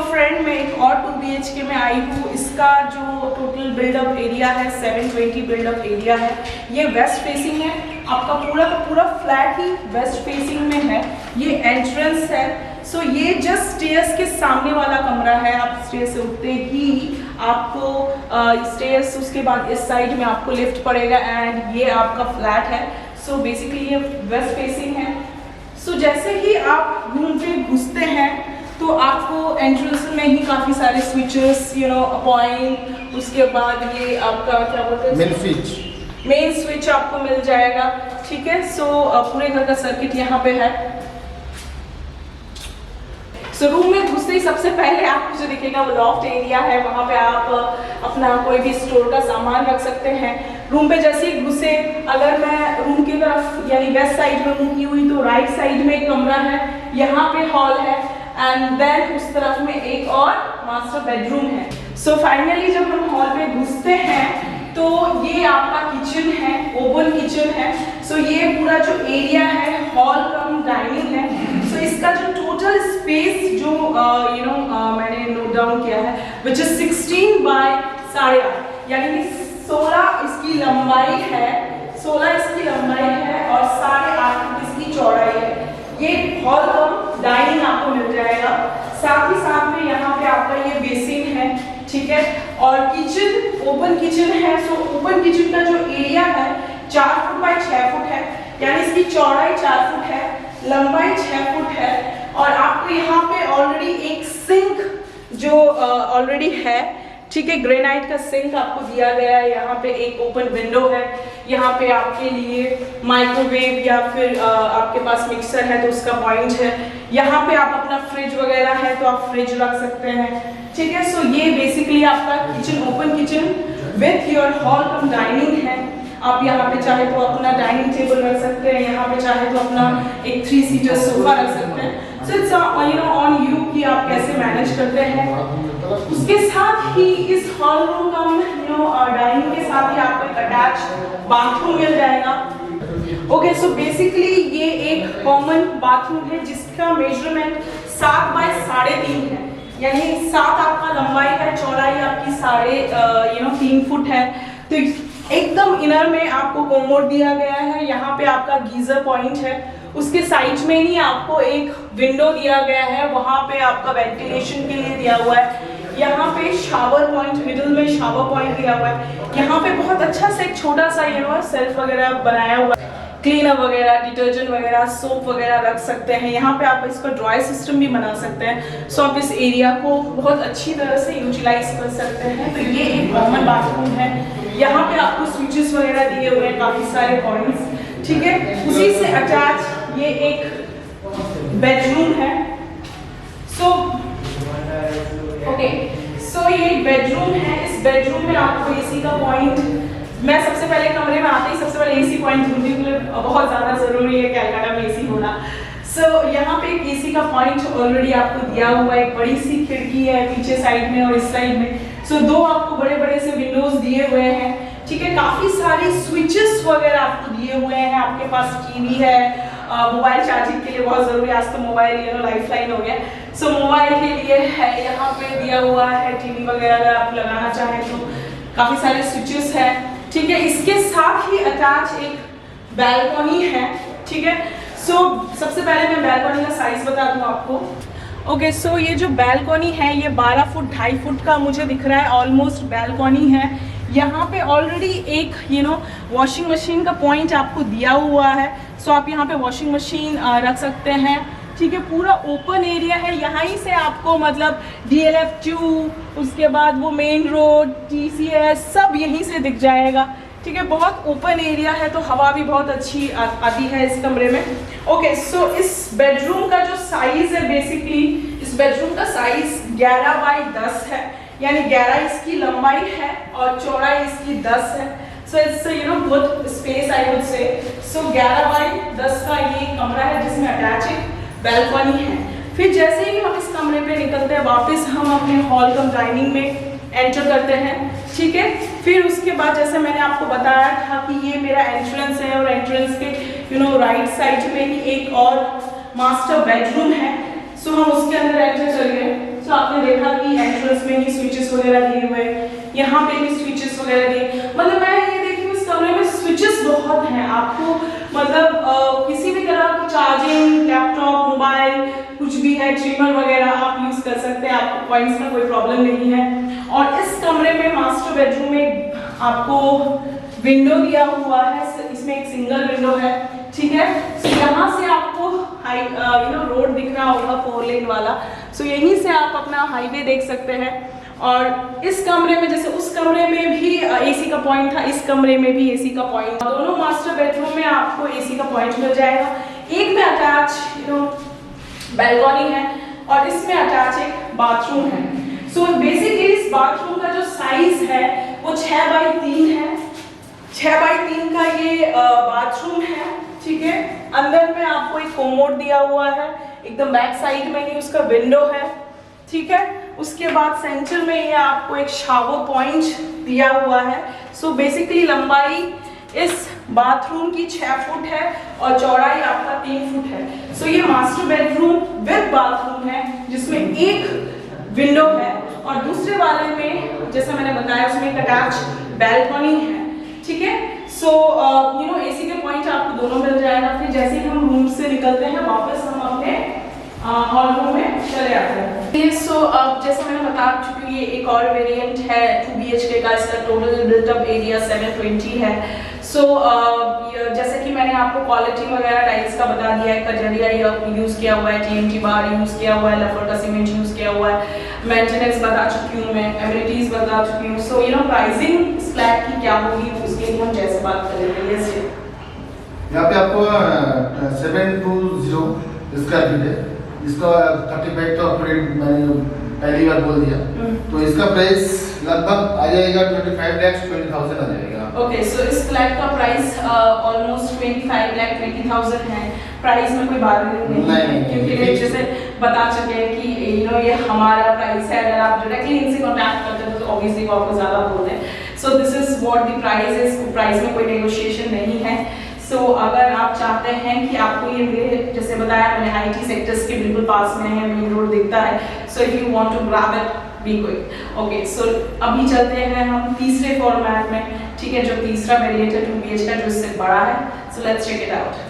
Friend मैं एक और 2 BHK में आई हूँ। इसका जो टोटल बिल्डअप एरिया है 720 बिल्डअप एरिया है। ये वेस्ट फेसिंग है, आपका पूरा का पूरा फ्लैट ही वेस्ट फेसिंग में है। ये एंट्रेंस है। सो ये जस्ट स्टेयर्स के सामने वाला कमरा है। आप स्टेयर से उठते ही आपको स्टेयर्स, उसके बाद इस साइड में आपको लिफ्ट पड़ेगा एंड ये आपका फ्लैट है। सो बेसिकली ये वेस्ट फेसिंग है। सो जैसे ही आप रूम पे घुसते हैं तो आपको एंट्रेंस में ही काफ़ी सारे स्विचेस पॉइंट, उसके बाद ये आपका क्या बोलते हैं मेन स्विच आपको मिल जाएगा। ठीक है। सो पूरे घर का सर्किट यहाँ पे है। सो रूम में घुसते ही सबसे पहले आपको जो दिखेगा वो लॉफ्ट एरिया है। वहाँ पे आप अपना कोई भी स्टोर का सामान रख सकते हैं। रूम पे जैसे ही घुसे, अगर मैं रूम की तरफ यानी वेस्ट साइड में मुँह की हुई तो राइट साइड में एक कमरा है, यहाँ पे हॉल है एंड देन उस तरफ में एक और मास्टर बेडरूम है। सो फाइनली जब हम हॉल पे घुसते हैं तो ये आपका किचन है, ओपन किचन है। सो ये पूरा जो एरिया है हॉल कम डाइनिंग है। सो इसका जो टोटल स्पेस जो मैंने नोट डाउन किया है विच इज 16 बाय 8.5 यानी कि 16 इसकी लंबाई है, 16 इसकी लंबाई है और 8.5 इसकी चौड़ाई है। ये हॉल कम डाइनिंग आपको मिल जाएगा। साथ ही साथ में यहाँ पे आपका ये बेसिन है। ठीक है। और किचन ओपन किचन है। सो ओपन किचन का जो एरिया है 4 फुट बाय 6 फुट है, यानी इसकी चौड़ाई 4 फुट है, लंबाई 6 फुट है। और आपको यहाँ पे ऑलरेडी एक सिंक जो ऑलरेडी है, ठीक है, ग्रेनाइट का सिंक आपको दिया गया है। यहाँ पे एक ओपन विंडो है। यहाँ पे आपके लिए माइक्रोवेव या फिर आपके पास मिक्सर है तो उसका पॉइंट है। यहाँ पे आप अपना फ्रिज वगैरह है तो आप फ्रिज रख सकते हैं। ठीक है। सो ये बेसिकली आपका kitchen, open kitchen with your hall come dining है। आप यहाँ पे चाहे तो अपना डाइनिंग टेबल रख सकते हैं, यहाँ पे चाहे तो अपना एक 3 सीटर सोफा रख सकते हैं। सो इट्स ऑन यू कि आप कैसे मैनेज करते हैं। उसके साथ ही इस हॉल रूम कम डाइनिंग के साथ ही आपको एक अटैच बाथरूम मिल जाएगा। ओके। सो बेसिकली ये एक कॉमन बाथरूम है जिसका मेजरमेंट 7 बाय 3.5 है, यानी 7 आपका लंबाई है, चौड़ाई आपकी 3.5 फुट है। तो एकदम इनर में आपको कोमोड दिया गया है। यहाँ पे आपका गीजर पॉइंट है। उसके साइड में ही आपको एक विंडो दिया गया है, वहाँ पे आपका वेंटिलेशन के लिए दिया हुआ है। यहाँ पे शावर पॉइंट, मिडिल में शावर पॉइंट दिया हुआ है। यहाँ पे बहुत अच्छा सा एक छोटा सा सेल्फ वगैरह बनाया हुआ है, क्लीनर वगैरह, डिटर्जेंट वगैरह, सोप वगैरह रख सकते हैं। यहाँ पे आप इसका ड्राई सिस्टम भी बना सकते हैं। सो आप इस एरिया को बहुत अच्छी तरह से यूटिलाइज कर सकते हैं। तो ये एक कॉमन बाथरूम है। यहाँ पे आपको स्विचेस वगैरह दिए हुए हैं, काफ़ी सारे पॉइंट्स। ठीक है। उसी से अटैच ये एक बेडरूम है। So okay. सो ये एक बेडरूम है। इस बेडरूम में आपको एसी का पॉइंट, मैं सबसे पहले कमरे में आते ही सबसे पहले एसी पॉइंट ढूंढती हूँ, बहुत ज़्यादा ज़रूरी है कलकत्ता में एसी होना। सो यहाँ पे एक एसी का पॉइंट ऑलरेडी आपको दिया हुआ है। एक बड़ी सी खिड़की है पीछे साइड में और इस साइड में। सो 2 आपको बड़े बड़े से विंडोज दिए हुए हैं। ठीक है। काफ़ी सारी स्विचेस वगैरह आपको दिए हुए हैं। आपके पास टीवी है, मोबाइल चार्जिंग के लिए बहुत ज़रूरी है, आज तो मोबाइल लाइफ लाइन हो गया। सो मोबाइल के लिए है, यहाँ पे दिया हुआ है टीवी वगैरह अगर आप लगाना चाहें तो। काफ़ी सारे स्विचेस हैं। ठीक है। इसके साथ ही अटैच एक बैल्कनी है। ठीक है। सो सबसे पहले मैं बैल्कनी का साइज बता दूँ आपको। ओके। सो ये जो बैल्कनी है ये 12 फुट 2.5 फुट का मुझे दिख रहा है ऑलमोस्ट बैल्कनी है। यहाँ पे ऑलरेडी एक वॉशिंग मशीन का पॉइंट आपको दिया हुआ है। सो आप यहाँ पे वॉशिंग मशीन रख सकते हैं। ठीक है। पूरा ओपन एरिया है। यहाँ ही से आपको मतलब DLF2, उसके बाद वो मेन रोड, TCS सब यहीं से दिख जाएगा। ठीक है। बहुत ओपन एरिया है तो हवा भी बहुत अच्छी आती है इस कमरे में। ओके। सो इस बेडरूम का जो साइज है, बेसिकली इस बेडरूम का साइज 11 बाय 10 है, यानी 11 इसकी लंबाई है और चौड़ाई इसकी 10 है। So it's good space I would say. So 11 bye 10 का ये कमरा है जिसमें अटैच एक बैल्कनी है। फिर जैसे ही हम इस कमरे पे निकलते हैं वापस हम अपने हॉल कम डाइनिंग में एंटर करते हैं। ठीक है। फिर उसके बाद जैसे मैंने आपको बताया था कि ये मेरा एंट्रेंस है और एंट्रेंस के राइट साइड में ही एक और मास्टर बेडरूम है। सो हम उसके अंदर एंटर करेंगे। सो आपने देखा कि एंट्रेंस में ही स्विचेस वगैरह दिए हुए, यहाँ पे भी स्विचेस वगैरह दिए, मतलब मैं ये देखी हूँ इस कमरे में स्विचेस बहुत हैं। आपको मतलब किसी भी तरह की चार्जिंग, लैपटॉप, मोबाइल, कुछ भी है, ट्रिमर वगैरह आप यूज कर सकते हैं, आपको पॉइंट्स में कोई प्रॉब्लम नहीं है। और इस कमरे में मास्टर बेडरूम में आपको विंडो दिया हुआ है, इसमें एक सिंगल विंडो है, ठीक है। सो यहाँ से आपको रोड दिख रहा होगा 4 लेन वाला, सो यहीं से आप अपना हाईवे देख सकते हैं। और इस कमरे में जैसे उस कमरे में भी एसी का पॉइंट था, इस कमरे में भी एसी का पॉइंट, दोनों मास्टर बेडरूम में आपको एसी का पॉइंट मिल जाएगा। एक में अटैच बैल्कनी है और इसमें अटैच एक बाथरूम है। सो बेसिकली इस बाथरूम का जो साइज है वो 6 बाई 3 है, 6 बाई 3 का ये बाथरूम है, ठीक है। अंदर में आपको एक कोमोड दिया हुआ है, एकदम बैक साइड में ही उसका विंडो है, ठीक है। उसके बाद सेंटर में ये आपको एक शावर पॉइंट दिया हुआ है। सो बेसिकली लंबाई इस बाथरूम की 6 फुट है और चौड़ाई आपका 3 फुट है। सो ये मास्टर बेडरूम विद बाथरूम है जिसमें एक विंडो है और दूसरे वाले में जैसा मैंने बताया उसमें एक अटैच बैल्कनी है, ठीक है। सो एसी के पॉइंट आपको दोनों मिल जाएगा। फिर जैसे ही हम रूम से निकलते हैं वापस हम अपने हॉल रूम में चले आते हैं। सो जैसा मैंने बता चुकी हूँ ये एक और वेरिएंट है 2 BHK का, इसका टोटल बिल्टअप एरिया 720 है। सो जैसे कि मैंने आपको क्वालिटी वगैरह टाइल्स का बता दिया है, कजरिया यूज़ किया हुआ है, TMT बार यूज़ किया हुआ है, लफर का सीमेंट यूज़ किया हुआ है, मेंटेनेंस बता चुकी हूँ मैं, एमिनिटीज़ बता चुकी हूँ। सो प्राइसिंग इस फ्लैट की क्या होगी उसके लिए हम जैसे बात करेंगे। यहाँ पे आपको 720 स्क्वायर फीट है, इसका 35 तो मैंने पहली बार बोल दिया, तो इसका प्राइस लगभग आ जाएगा 25,20,000 आ जाएगा। ओके, सो इस फ्लैट का प्राइस ऑलमोस्ट 25,20,000 है। प्राइस में कोई बार्गेनिंग नहीं है क्योंकि रेट जैसे बता चुके हैं कि ये हमारा प्राइस है। अगर आप डायरेक्टली इनसे कांटेक्ट करते हो तो ऑब्वियसली वो आपको ज़्यादा बोलते हैं। So this is what the price is, price में कोई नेगोशिएशन नहीं है। सो अगर आप चाहते हैं कि आपको ये मेरे जैसे बताया मैंने IT सेक्टर्स के बिल्कुल पास में है, मेन रोड दिखता है, so if you want to grab it be quick. Okay, so अभी चलते हैं हम तीसरे फॉर्मेट में, ठीक है, जो तीसरा वेरिएंट है 2 BHK का जो इससे बड़ा है। So let's check it out.